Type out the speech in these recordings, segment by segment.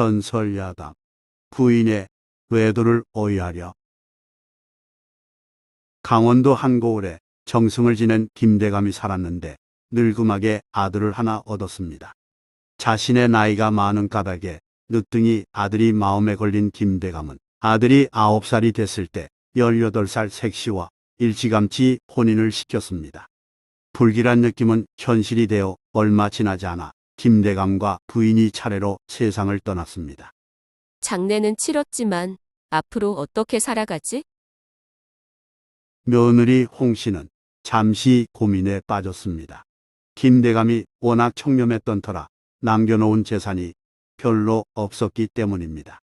전설야담. 부인의 외도를 오해하려. 강원도 한 고을에 정승을 지낸 김대감이 살았는데 늙음하게 아들을 하나 얻었습니다. 자신의 나이가 많은 까닭에 늦둥이 아들이 마음에 걸린 김대감은 아들이 9살이 됐을 때 18살 색시와 일찌감치 혼인을 시켰습니다. 불길한 느낌은 현실이 되어 얼마 지나지 않아 김대감과 부인이 차례로 세상을 떠났습니다. 장례는 치렀지만 앞으로 어떻게 살아가지? 며느리 홍씨는 잠시 고민에 빠졌습니다. 김대감이 워낙 청렴했던 터라 남겨놓은 재산이 별로 없었기 때문입니다.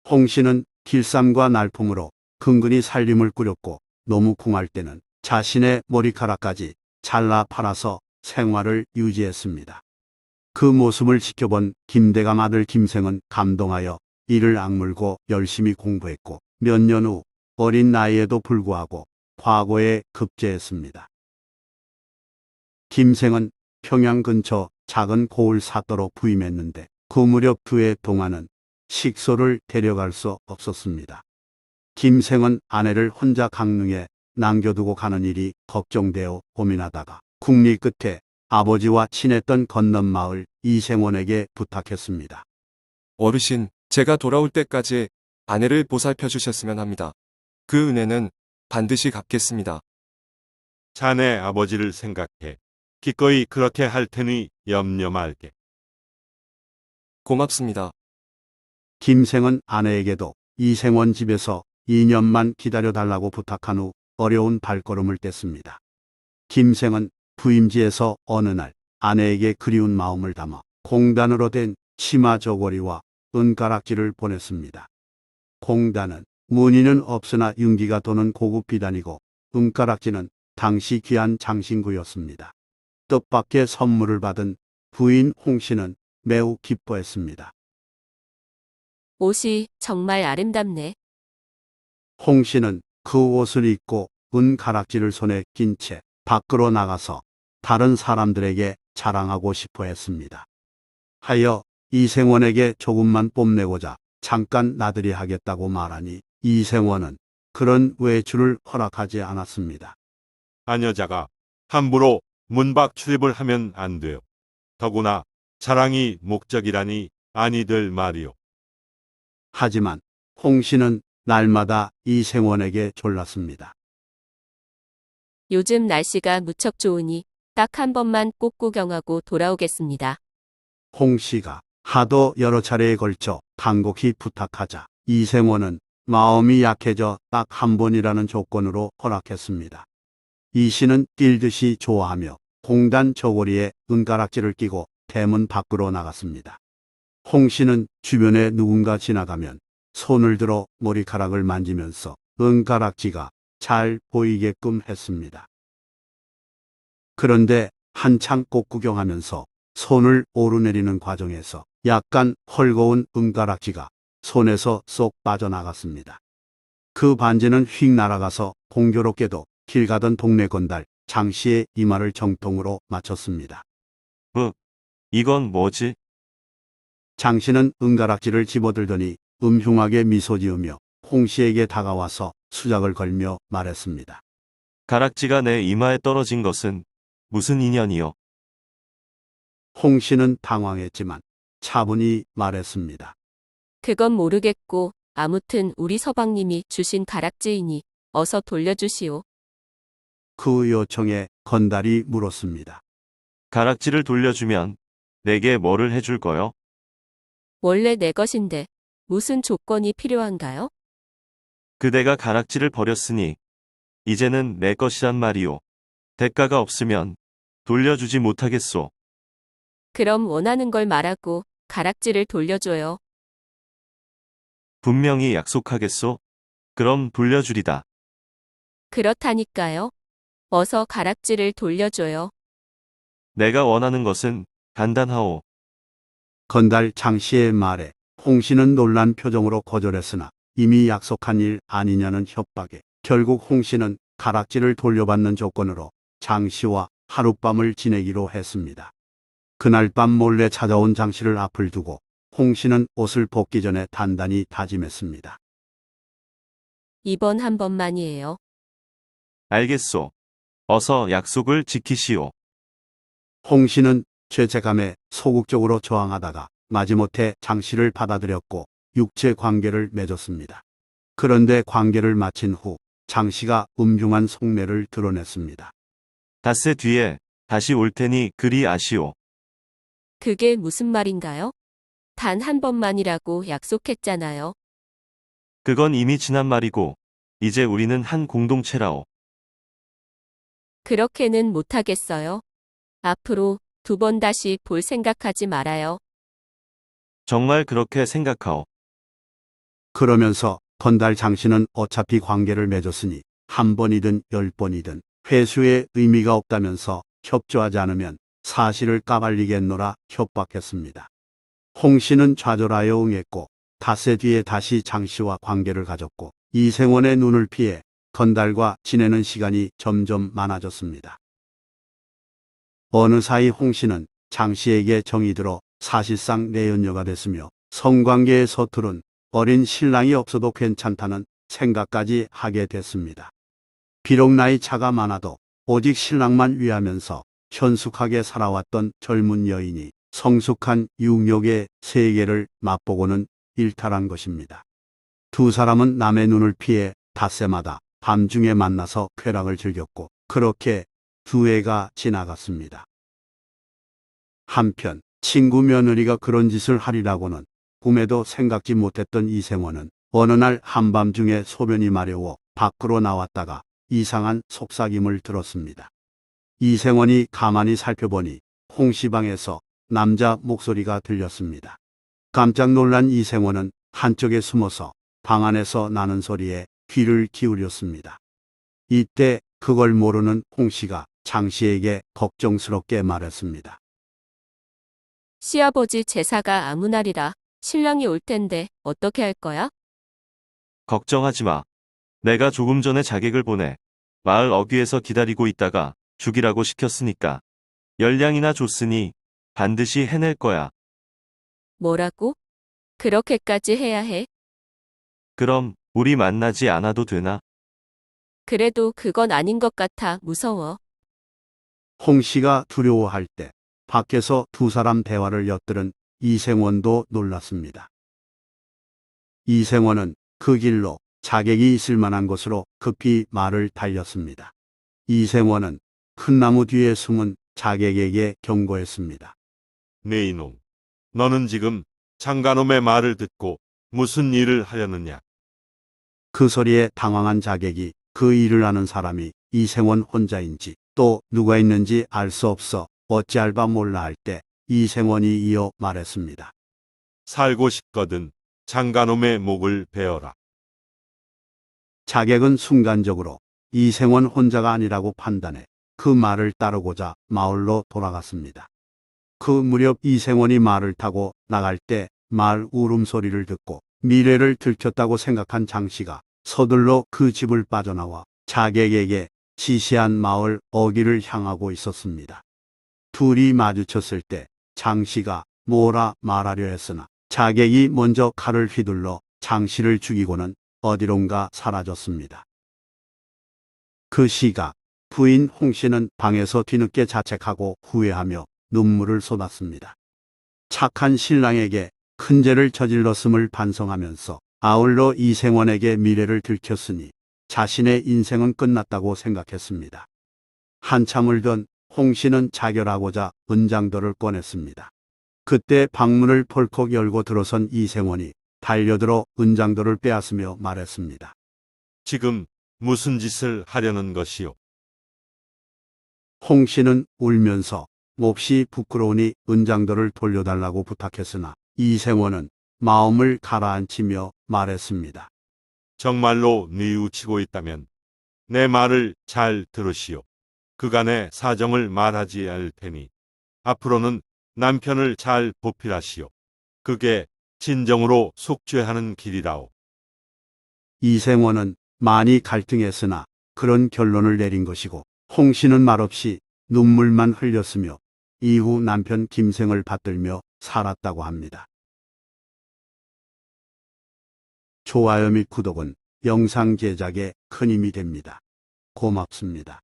홍씨는 길쌈과 날품으로 근근히 살림을 꾸렸고 너무 궁할 때는 자신의 머리카락까지 잘라 팔아서 생활을 유지했습니다. 그 모습을 지켜본 김대감 아들 김생은 감동하여 이를 악물고 열심히 공부했고 몇 년 후 어린 나이에도 불구하고 과거에 급제했습니다. 김생은 평양 근처 작은 고을 사또로 부임했는데 그 무렵 그의 동안은 식소를 데려갈 수 없었습니다. 김생은 아내를 혼자 강릉에 남겨두고 가는 일이 걱정되어 고민하다가 궁리 끝에 아버지와 친했던 건넌마을 이생원에게 부탁했습니다. 어르신, 제가 돌아올 때까지 아내를 보살펴 주셨으면 합니다. 그 은혜는 반드시 갚겠습니다. 자네 아버지를 생각해. 기꺼이 그렇게 할 테니 염려 말게. 고맙습니다. 김생은 아내에게도 이생원 집에서 2년만 기다려달라고 부탁한 후 어려운 발걸음을 뗐습니다. 김생은 부임지에서 어느 날 아내에게 그리운 마음을 담아 공단으로 된 치마 저고리와 은가락지를 보냈습니다. 공단은 무늬는 없으나 윤기가 도는 고급 비단이고 은가락지는 당시 귀한 장신구였습니다. 뜻밖의 선물을 받은 부인 홍씨는 매우 기뻐했습니다. 옷이 정말 아름답네. 홍씨는 그 옷을 입고 은가락지를 손에 낀 채 밖으로 나가서 다른 사람들에게 자랑하고 싶어 했습니다. 하여 이생원에게 조금만 뽐내고자 잠깐 나들이 하겠다고 말하니 이생원은 그런 외출을 허락하지 않았습니다. 아녀자가 함부로 문 밖 출입을 하면 안 돼요. 더구나 자랑이 목적이라니 아니들 말이요. 하지만 홍씨는 날마다 이생원에게 졸랐습니다. 요즘 날씨가 무척 좋으니 딱 한 번만 꼭 구경하고 돌아오겠습니다. 홍씨가 하도 여러 차례에 걸쳐 간곡히 부탁하자 이생원은 마음이 약해져 딱 한 번이라는 조건으로 허락했습니다. 이씨는 뛸 듯이 좋아하며 공단 저고리에 은가락지를 끼고 대문 밖으로 나갔습니다. 홍씨는 주변에 누군가 지나가면 손을 들어 머리카락을 만지면서 은가락지가 잘 보이게끔 했습니다. 그런데 한창 꽃 구경하면서 손을 오르내리는 과정에서 약간 헐거운 은가락지가 손에서 쏙 빠져나갔습니다. 그 반지는 휙 날아가서 공교롭게도 길 가던 동네 건달 장씨의 이마를 정통으로 맞췄습니다. 이건 뭐지? 장씨는 은가락지를 집어들더니 음흉하게 미소 지으며 홍씨에게 다가와서 수작을 걸며 말했습니다. 가락지가 내 이마에 떨어진 것은 무슨 인연이요? 홍씨는 당황했지만 차분히 말했습니다. 그건 모르겠고 아무튼 우리 서방님이 주신 가락지이니 어서 돌려주시오. 그 요청에 건달이 물었습니다. 가락지를 돌려주면 내게 뭐를 해줄 거요? 원래 내 것인데 무슨 조건이 필요한가요? 그대가 가락지를 버렸으니 이제는 내 것이란 말이오. 대가가 없으면 돌려주지 못하겠소. 그럼 원하는 걸 말하고 가락지를 돌려줘요. 분명히 약속하겠소. 그럼 돌려주리다. 그렇다니까요. 어서 가락지를 돌려줘요. 내가 원하는 것은 간단하오. 건달 장씨의 말에 홍씨는 놀란 표정으로 거절했으나 이미 약속한 일 아니냐는 협박에 결국 홍씨는 가락지를 돌려받는 조건으로 장씨와 하룻밤을 지내기로 했습니다. 그날 밤 몰래 찾아온 장씨를 앞을 두고 홍 씨는 옷을 벗기 전에 단단히 다짐했습니다. 이번 한 번만이에요. 알겠소. 어서 약속을 지키시오. 홍 씨는 죄책감에 소극적으로 저항하다가 마지못해 장 씨를 받아들였고 육체 관계를 맺었습니다. 그런데 관계를 마친 후 장 씨가 음흉한 속내를 드러냈습니다. 닷새 뒤에 다시 올 테니 그리 아시오. 그게 무슨 말인가요? 단 한 번만이라고 약속했잖아요. 그건 이미 지난 말이고, 이제 우리는 한 공동체라오. 그렇게는 못하겠어요. 앞으로 2번 다시 볼 생각하지 말아요. 정말 그렇게 생각하오. 그러면서 건달 장 씨는 어차피 관계를 맺었으니 한 번이든 10번이든 회수에 의미가 없다면서 협조하지 않으면 사실을 까발리겠노라 협박했습니다. 홍 씨는 좌절하여 응했고 닷새 뒤에 다시 장 씨와 관계를 가졌고 이생원의 눈을 피해 건달과 지내는 시간이 점점 많아졌습니다. 어느 사이 홍 씨는 장 씨에게 정이 들어 사실상 내연녀가 됐으며 성관계의 서투른 어린 신랑이 없어도 괜찮다는 생각까지 하게 됐습니다. 비록 나이 차가 많아도 오직 신랑만 위하면서 현숙하게 살아왔던 젊은 여인이 성숙한 육욕의 세계를 맛보고는 일탈한 것입니다. 두 사람은 남의 눈을 피해 닷새마다 밤중에 만나서 쾌락을 즐겼고 그렇게 두 해가 지나갔습니다. 한편 친구 며느리가 그런 짓을 하리라고는 꿈에도 생각지 못했던 이생원은 어느 날 한밤중에 소변이 마려워 밖으로 나왔다가 이상한 속삭임을 들었습니다. 이생원이 가만히 살펴보니 홍시방에서 남자 목소리가 들렸습니다. 깜짝 놀란 이생원은 한쪽에 숨어서 방 안에서 나는 소리에 귀를 기울였습니다. 이때 그걸 모르는 홍씨가 장씨에게 걱정스럽게 말했습니다. 시아버지 제사가 아무 날이라 신랑이 올 텐데 어떻게 할 거야? 걱정하지 마. 내가 조금 전에 자객을 보내 마을 어귀에서 기다리고 있다가 죽이라고 시켰으니까. 열량이나 줬으니 반드시 해낼 거야. 뭐라고? 그렇게까지 해야 해? 그럼 우리 만나지 않아도 되나? 그래도 그건 아닌 것 같아 무서워. 홍씨가 두려워할 때 밖에서 두 사람 대화를 엿들은 이생원도 놀랐습니다. 이생원은 그 길로 자객이 있을 만한 곳으로 급히 말을 달렸습니다. 이생원은 큰 나무 뒤에 숨은 자객에게 경고했습니다. 네 이놈, 너는 지금 장가놈의 말을 듣고 무슨 일을 하려느냐? 그 소리에 당황한 자객이 그 일을 아는 사람이 이생원 혼자인지 또 누가 있는지 알 수 없어 어찌할 바 몰라 할 때 이생원이 이어 말했습니다. 살고 싶거든 장가놈의 목을 베어라. 자객은 순간적으로 이생원 혼자가 아니라고 판단해 그 말을 따르고자 마을로 돌아갔습니다. 그 무렵 이생원이 말을 타고 나갈 때 말 울음소리를 듣고 미래를 들켰다고 생각한 장씨가 서둘러 그 집을 빠져나와 자객에게 지시한 마을 어귀를 향하고 있었습니다. 둘이 마주쳤을 때 장씨가 뭐라 말하려 했으나 자객이 먼저 칼을 휘둘러 장씨를 죽이고는 어디론가 사라졌습니다. 그 시각 부인 홍씨는 방에서 뒤늦게 자책하고 후회하며 눈물을 쏟았습니다. 착한 신랑에게 큰 죄를 저질렀음을 반성하면서 아울러 이생원에게 미래를 들켰으니 자신의 인생은 끝났다고 생각했습니다. 한참을 둔 홍씨는 자결하고자 은장도를 꺼냈습니다. 그때 방문을 펄컥 열고 들어선 이생원이 달려들어 은장도를 빼앗으며 말했습니다. 지금 무슨 짓을 하려는 것이오? 홍씨는 울면서 몹시 부끄러우니 은장도를 돌려달라고 부탁했으나 이생원은 마음을 가라앉히며 말했습니다. 정말로 뉘우치고 있다면 내 말을 잘 들으시오. 그간의 사정을 말하지 않을 테니 앞으로는 남편을 잘 보필하시오. 그게 진정으로 속죄하는 길이라오. 이생원은 많이 갈등했으나 그런 결론을 내린 것이고 홍씨는 말없이 눈물만 흘렸으며 이후 남편 김생을 받들며 살았다고 합니다. 좋아요 및 구독은 영상 제작에 큰 힘이 됩니다. 고맙습니다.